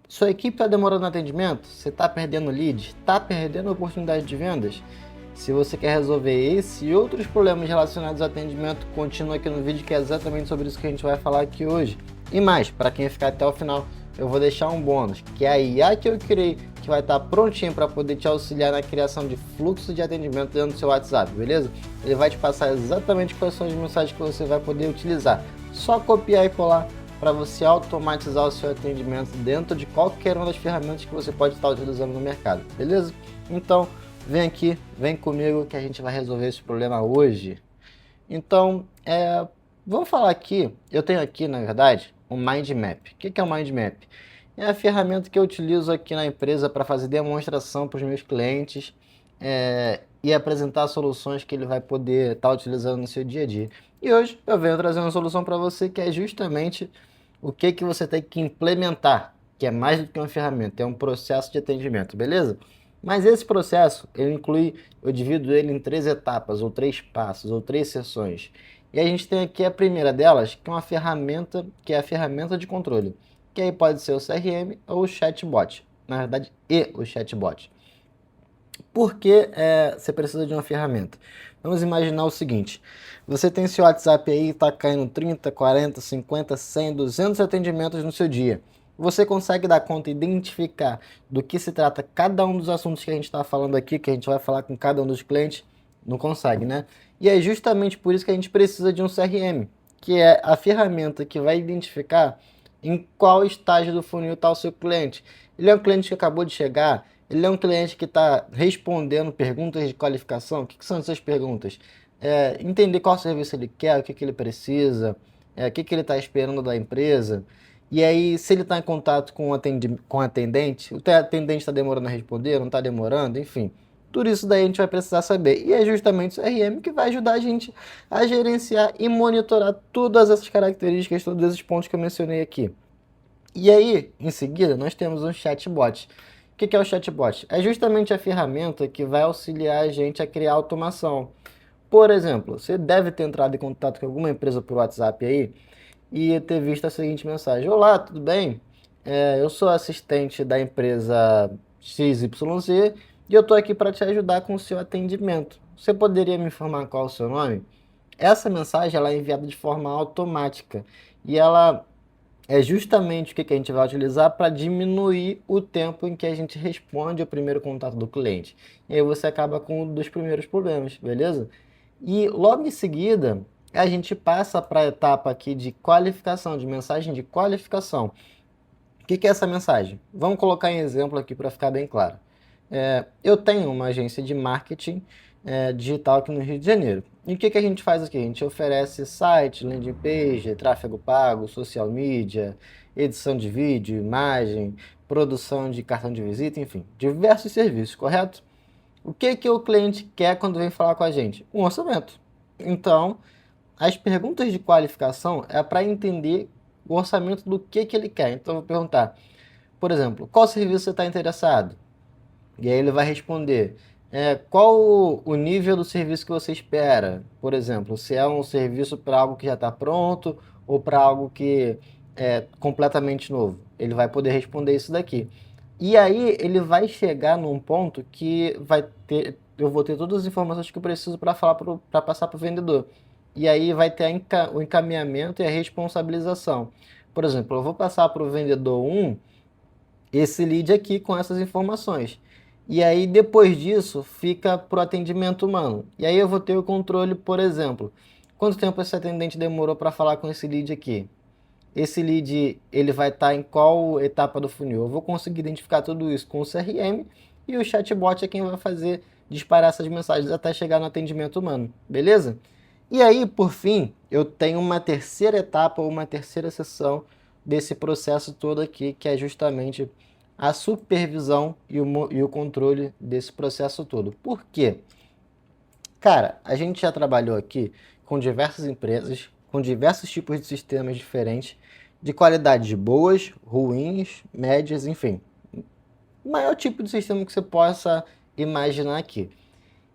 Sua equipe está demorando no atendimento? Você está perdendo leads? Está perdendo oportunidade de vendas? Se você quer resolver esse e outros problemas relacionados ao atendimento, continua aqui no vídeo que é exatamente sobre isso que a gente vai falar aqui hoje. E mais, para quem ficar até o final, eu vou deixar um bônus, que é a IA que eu criei, que vai estar prontinho para poder te auxiliar na criação de fluxo de atendimento dentro do seu WhatsApp, beleza? Ele vai te passar exatamente quais são as mensagens que você vai poder utilizar. Só copiar e colar para você automatizar o seu atendimento dentro de qualquer uma das ferramentas que você pode estar utilizando no mercado, beleza? Então, vem aqui, vem comigo que a gente vai resolver esse problema hoje. Então, vamos falar aqui, eu tenho aqui, na verdade, um Mind Map. O que é o Mind Map? É a ferramenta que eu utilizo aqui na empresa para fazer demonstração para os meus clientes e apresentar soluções que ele vai poder estar utilizando no seu dia a dia. E hoje eu venho trazer uma solução para você que é justamente o que você tem que implementar, que é mais do que uma ferramenta, é um processo de atendimento, beleza? Mas esse processo, eu divido ele em 3 etapas, ou 3 passos, ou 3 sessões. E a gente tem aqui a primeira delas, que é uma ferramenta, que é a ferramenta de controle, que aí pode ser o CRM ou o chatbot, na verdade, e o chatbot. Por que você precisa de uma ferramenta? Vamos imaginar o seguinte, você tem seu WhatsApp aí, está caindo 30, 40, 50, 100, 200 atendimentos no seu dia. Você consegue dar conta e identificar do que se trata cada um dos assuntos que a gente está falando aqui, que a gente vai falar com cada um dos clientes? Não consegue, né? E é justamente por isso que a gente precisa de um CRM, que é a ferramenta que vai identificar em qual estágio do funil está o seu cliente. Ele é um cliente que acabou de chegar, ele é um cliente que está respondendo perguntas de qualificação. O que são essas perguntas? Entender qual serviço ele quer, o que ele precisa, o que ele está esperando da empresa. E aí, se ele está em contato com o atendente, o atendente está demorando a responder, não está demorando, enfim. Tudo isso daí a gente vai precisar saber. E é justamente o CRM que vai ajudar a gente a gerenciar e monitorar todas essas características, todos esses pontos que eu mencionei aqui. E aí, em seguida, nós temos um chatbot. O que é o chatbot? É justamente a ferramenta que vai auxiliar a gente a criar automação. Por exemplo, você deve ter entrado em contato com alguma empresa por WhatsApp aí e ter visto a seguinte mensagem: Olá, tudo bem? Eu sou assistente da empresa XYZ e eu estou aqui para te ajudar com o seu atendimento. Você poderia me informar qual é o seu nome? Essa mensagem ela é enviada de forma automática e ela é justamente o que a gente vai utilizar para diminuir o tempo em que a gente responde o primeiro contato do cliente. E aí você acaba com um dos primeiros problemas, beleza? E logo em seguida, a gente passa para a etapa aqui de qualificação, de mensagem de qualificação. O que é essa mensagem? Vamos colocar em exemplo aqui para ficar bem claro. Eu tenho uma agência de marketing digital aqui no Rio de Janeiro. E o que a gente faz aqui? A gente oferece site, landing page, tráfego pago, social media, edição de vídeo, imagem, produção de cartão de visita, enfim, diversos serviços, correto? O que o cliente quer quando vem falar com a gente? Um orçamento. Então, as perguntas de qualificação é para entender o orçamento do que ele quer. Então, eu vou perguntar, por exemplo, qual serviço você está interessado? E aí ele vai responder, qual o nível do serviço que você espera? Por exemplo, se é um serviço para algo que já está pronto ou para algo que é completamente novo. Ele vai poder responder isso daqui. E aí ele vai chegar num ponto que eu vou ter todas as informações que eu preciso para passar para o vendedor. E aí vai ter o encaminhamento e a responsabilização. Por exemplo, eu vou passar para o vendedor 1 esse lead aqui com essas informações. E aí, depois disso, fica para o atendimento humano. E aí eu vou ter o controle, por exemplo, quanto tempo esse atendente demorou para falar com esse lead aqui? Esse lead, ele vai estar em qual etapa do funil? Eu vou conseguir identificar tudo isso com o CRM e o chatbot é quem vai fazer disparar essas mensagens até chegar no atendimento humano, beleza? E aí, por fim, eu tenho uma terceira etapa ou uma terceira sessão desse processo todo aqui, que é justamente a supervisão e o controle desse processo todo. Por quê? Cara, a gente já trabalhou aqui com diversas empresas, com diversos tipos de sistemas diferentes, de qualidades boas, ruins, médias, enfim. O maior tipo de sistema que você possa imaginar aqui.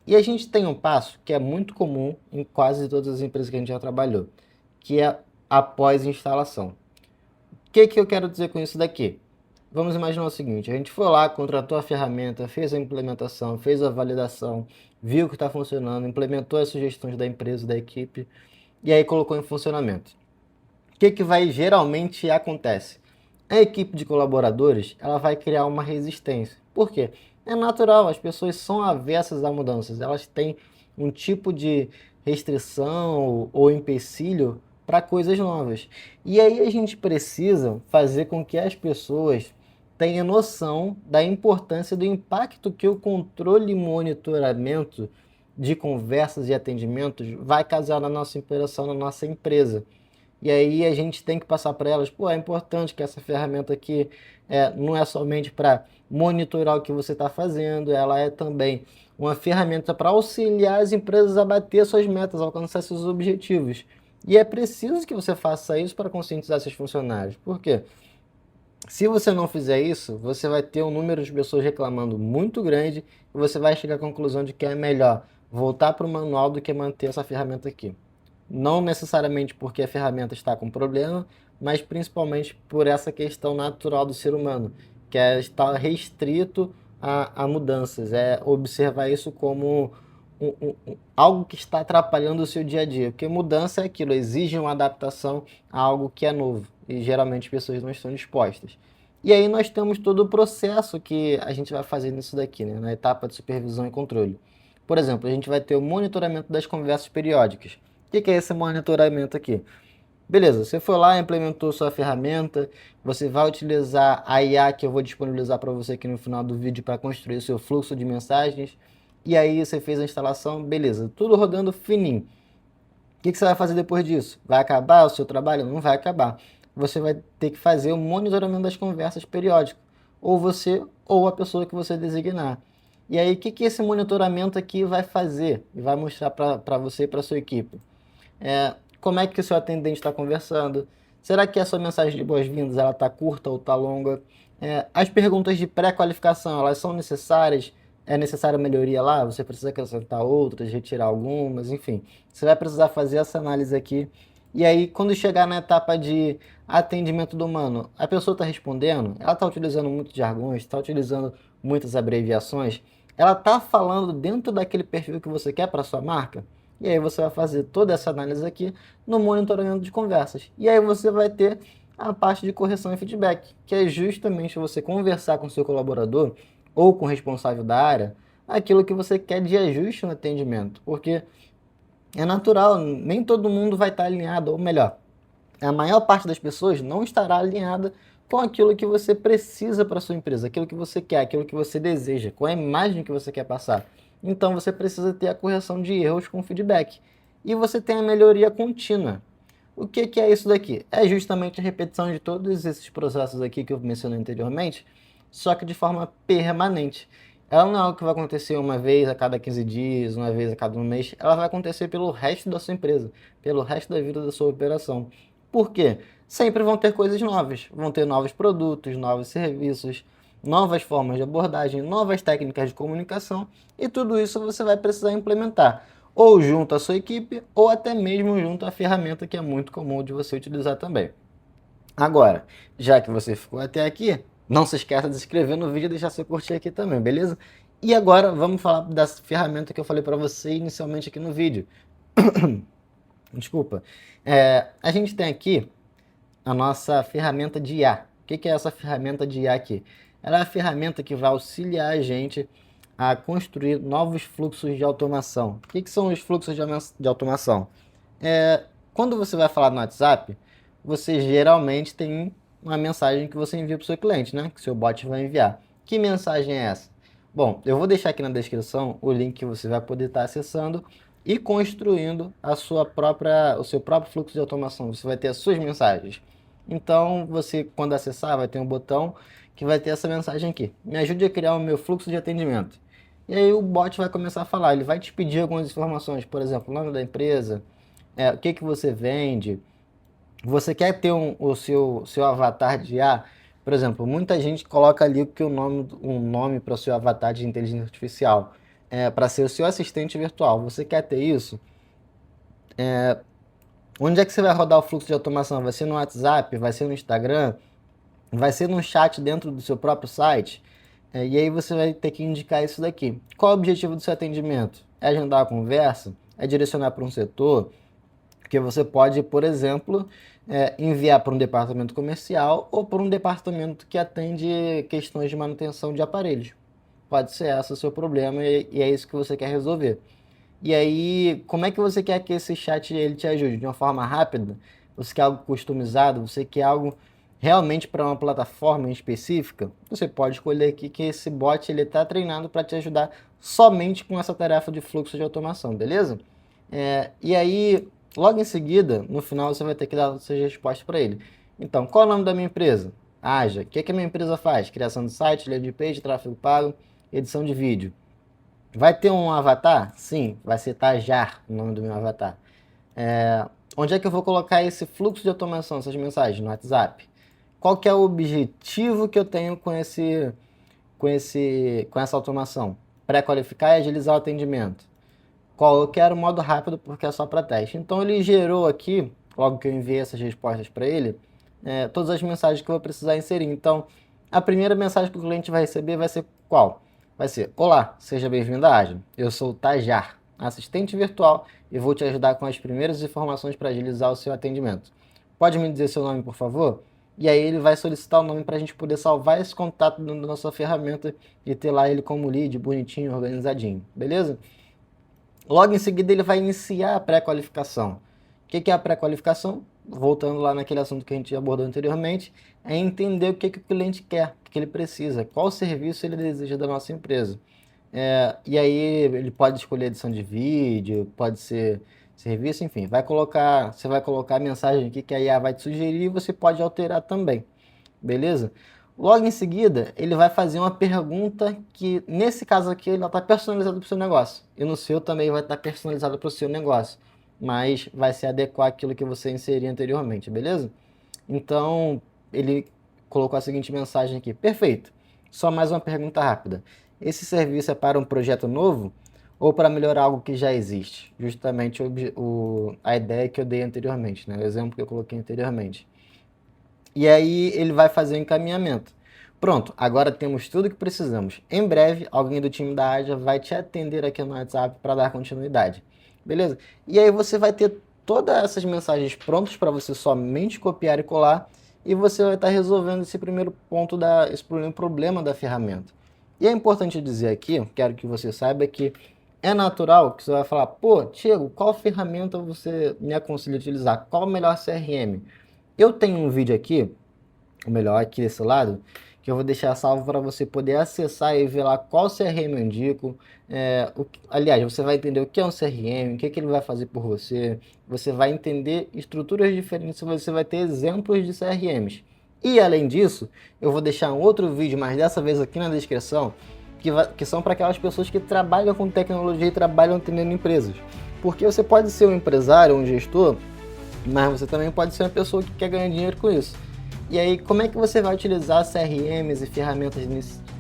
E a gente tem um passo que é muito comum em quase todas as empresas que a gente já trabalhou, que é a pós-instalação. O que eu quero dizer com isso daqui? vamos imaginar o seguinte, a gente foi lá, contratou a ferramenta, fez a implementação, fez a validação, viu que está funcionando, implementou as sugestões da empresa, da equipe, e aí colocou em funcionamento. O que vai geralmente acontece? A equipe de colaboradores, ela vai criar uma resistência. Por quê? É natural, as pessoas são avessas a mudanças, elas têm um tipo de restrição ou empecilho para coisas novas. E aí a gente precisa fazer com que as pessoas tenham noção da importância do impacto que o controle e monitoramento de conversas e atendimentos vai causar na nossa operação, na nossa empresa. E aí a gente tem que passar para elas, pô, é importante que essa ferramenta aqui não é somente para monitorar o que você está fazendo, ela é também uma ferramenta para auxiliar as empresas a bater suas metas, alcançar seus objetivos. E é preciso que você faça isso para conscientizar seus funcionários. Por quê? Se você não fizer isso, você vai ter um número de pessoas reclamando muito grande e você vai chegar à conclusão de que é melhor voltar para o manual do que manter essa ferramenta aqui. Não necessariamente porque a ferramenta está com problema, mas principalmente por essa questão natural do ser humano, que é estar restrito a mudanças, é observar isso como algo que está atrapalhando o seu dia a dia, porque mudança é aquilo, exige uma adaptação a algo que é novo, e geralmente as pessoas não estão dispostas. E aí nós temos todo o processo que a gente vai fazer nisso daqui, né, na etapa de supervisão e controle. Por exemplo, a gente vai ter o monitoramento das conversas periódicas. O que é esse monitoramento aqui? Beleza, você foi lá, implementou sua ferramenta, você vai utilizar a IA que eu vou disponibilizar para você aqui no final do vídeo para construir o seu fluxo de mensagens. E aí você fez a instalação, beleza, tudo rodando fininho. O que você vai fazer depois disso? Vai acabar o seu trabalho? Não vai acabar. Você vai ter que fazer o monitoramento das conversas periódico. Ou você, ou a pessoa que você designar. E aí, o que esse monitoramento aqui vai fazer? E vai mostrar para você e para sua equipe? Como é que o seu atendente está conversando? Será que a sua mensagem de boas-vindas ela está curta ou está longa? As perguntas de pré-qualificação, elas são necessárias? É necessária melhoria lá? Você precisa acrescentar outras, retirar algumas, enfim. Você vai precisar fazer essa análise aqui. E aí, quando chegar na etapa de atendimento do humano, a pessoa está respondendo? Ela está utilizando muitos jargões? Está utilizando muitas abreviações? Ela está falando dentro daquele perfil que você quer para sua marca? E aí você vai fazer toda essa análise aqui no monitoramento de conversas. E aí você vai ter a parte de correção e feedback, que é justamente você conversar com o seu colaborador ou com o responsável da área aquilo que você quer de ajuste no atendimento. Porque é natural, nem todo mundo vai estar alinhado, ou melhor, a maior parte das pessoas não estará alinhada com aquilo que você precisa para sua empresa, aquilo que você quer, aquilo que você deseja, com a imagem que você quer passar. Então você precisa ter a correção de erros com feedback. E você tem a melhoria contínua. O que é isso daqui? É justamente a repetição de todos esses processos aqui que eu mencionei anteriormente, só que de forma permanente. Ela não é algo que vai acontecer uma vez a cada 15 dias, uma vez a cada um mês. Ela vai acontecer pelo resto da sua empresa, pelo resto da vida da sua operação. Por quê? Sempre vão ter coisas novas. Vão ter novos produtos, novos serviços, novas formas de abordagem, novas técnicas de comunicação, e tudo isso você vai precisar implementar, ou junto à sua equipe, ou até mesmo junto à ferramenta que é muito comum de você utilizar também. Agora, já que você ficou até aqui, não se esqueça de se inscrever no vídeo e deixar seu curtir aqui também, beleza? E agora vamos falar da ferramenta que eu falei para você inicialmente aqui no vídeo. Desculpa. A gente tem aqui a nossa ferramenta de IA. O que é essa ferramenta de IA aqui? Ela é a ferramenta que vai auxiliar a gente a construir novos fluxos de automação. O que são os fluxos de automação? Quando você vai falar no WhatsApp, você geralmente tem uma mensagem que você envia para o seu cliente, né? Que o seu bot vai enviar. Que mensagem é essa? Bom, eu vou deixar aqui na descrição o link que você vai poder estar acessando e construindo o seu próprio fluxo de automação. Você vai ter as suas mensagens. Então, você, quando acessar, vai ter um botão que vai ter essa mensagem aqui. Me ajude a criar o meu fluxo de atendimento. E aí o bot vai começar a falar. Ele vai te pedir algumas informações, por exemplo, o nome da empresa, o que você vende. Você quer ter o seu avatar de IA? Por exemplo, muita gente coloca ali um nome para o seu avatar de inteligência artificial, para ser o seu assistente virtual. Você quer ter isso? Onde é que você vai rodar o fluxo de automação? Vai ser no WhatsApp? Vai ser no Instagram? vai ser num chat dentro do seu próprio site, e aí você vai ter que indicar isso daqui. Qual o objetivo do seu atendimento? É agendar a conversa? É direcionar para um setor? Porque você pode, por exemplo, enviar para um departamento comercial ou para um departamento que atende questões de manutenção de aparelhos. Pode ser esse o seu problema e é isso que você quer resolver. E aí, como é que você quer que esse chat ele te ajude? De uma forma rápida? Você quer algo customizado? Você quer algo realmente para uma plataforma específica? Você pode escolher aqui que esse bot ele está treinado para te ajudar somente com essa tarefa de fluxo de automação, beleza? E aí, logo em seguida, no final você vai ter que dar suas respostas para ele. Então, qual é o nome da minha empresa? Aja. O que a minha empresa faz? Criação de site, landing page, tráfego pago, edição de vídeo. Vai ter um avatar? Sim, vai ser Tajar o nome do meu avatar. Onde é que eu vou colocar esse fluxo de automação, essas mensagens? No WhatsApp. Qual que é o objetivo que eu tenho com essa automação? Pré-qualificar e agilizar o atendimento. Eu quero modo rápido porque é só para teste. Então ele gerou aqui, logo que eu enviei essas respostas para ele, todas as mensagens que eu vou precisar inserir. Então a primeira mensagem que o cliente vai receber vai ser qual? Vai ser: olá, seja bem-vindo à Agile. Eu sou o Tajar, assistente virtual, e vou te ajudar com as primeiras informações para agilizar o seu atendimento. Pode me dizer seu nome, por favor? E aí ele vai solicitar o nome para a gente poder salvar esse contato na nossa ferramenta e ter lá ele como lead, bonitinho, organizadinho, beleza? Logo em seguida ele vai iniciar a pré-qualificação. O que é a pré-qualificação? Voltando lá naquele assunto que a gente abordou anteriormente, é entender o que o cliente quer, o que ele precisa, qual serviço ele deseja da nossa empresa. E aí ele pode escolher edição de vídeo, pode ser serviço, enfim. Você vai colocar a mensagem aqui que a IA vai te sugerir e você pode alterar também, beleza? Logo em seguida, ele vai fazer uma pergunta que, nesse caso aqui, ela está personalizada para o seu negócio. E no seu também vai estar personalizada para o seu negócio. Mas vai se adequar àquilo que você inseriu anteriormente, beleza? Então, ele colocou a seguinte mensagem aqui. Perfeito. Só mais uma pergunta rápida. Esse serviço é para um projeto novo ou para melhorar algo que já existe? Justamente a ideia que eu dei anteriormente, né? O exemplo que eu coloquei anteriormente. E aí ele vai fazer o encaminhamento. Pronto, agora temos tudo que precisamos. Em breve, alguém do time da Aja vai te atender aqui no WhatsApp para dar continuidade. Beleza? E aí você vai ter todas essas mensagens prontas para você somente copiar e colar, e você vai estar resolvendo esse primeiro problema da ferramenta. E é importante dizer aqui, quero que você saiba que é natural que você vai falar: pô, Thiago, qual ferramenta você me aconselha a utilizar? Qual o melhor CRM? Eu tenho um vídeo aqui, ou melhor, aqui desse lado, que eu vou deixar salvo para você poder acessar e ver lá qual CRM eu indico. Aliás, você vai entender o que é um CRM, o que ele vai fazer por você. Você vai entender estruturas diferentes, você vai ter exemplos de CRMs. E além disso, eu vou deixar um outro vídeo, mas dessa vez aqui na descrição, que são para aquelas pessoas que trabalham com tecnologia e trabalham atendendo empresas. Porque você pode ser um empresário, um gestor, mas você também pode ser uma pessoa que quer ganhar dinheiro com isso. E aí, como é que você vai utilizar CRMs e ferramentas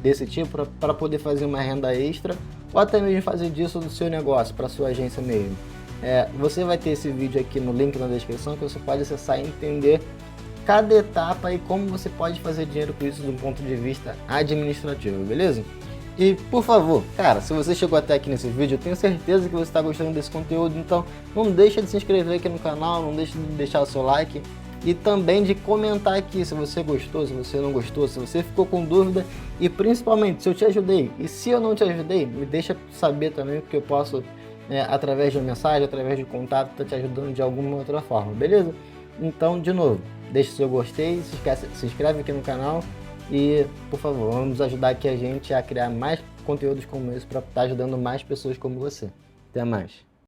desse tipo para poder fazer uma renda extra, ou até mesmo fazer disso do seu negócio, para sua agência mesmo? Você vai ter esse vídeo aqui no link na descrição, que você pode acessar e entender cada etapa e como você pode fazer dinheiro com isso do ponto de vista administrativo, beleza? E, por favor, cara, se você chegou até aqui nesse vídeo, eu tenho certeza que você está gostando desse conteúdo, então não deixa de se inscrever aqui no canal, não deixa de deixar o seu like e também de comentar aqui se você gostou, se você não gostou, se você ficou com dúvida e principalmente se eu te ajudei. E se eu não te ajudei, me deixa saber também, porque eu posso, através de uma mensagem, através de contato, estar te ajudando de alguma outra forma, beleza? Então, de novo, deixa o seu gostei, se inscreve aqui no canal. E, por favor, vamos ajudar aqui a gente a criar mais conteúdos como esse para estar ajudando mais pessoas como você. Até mais.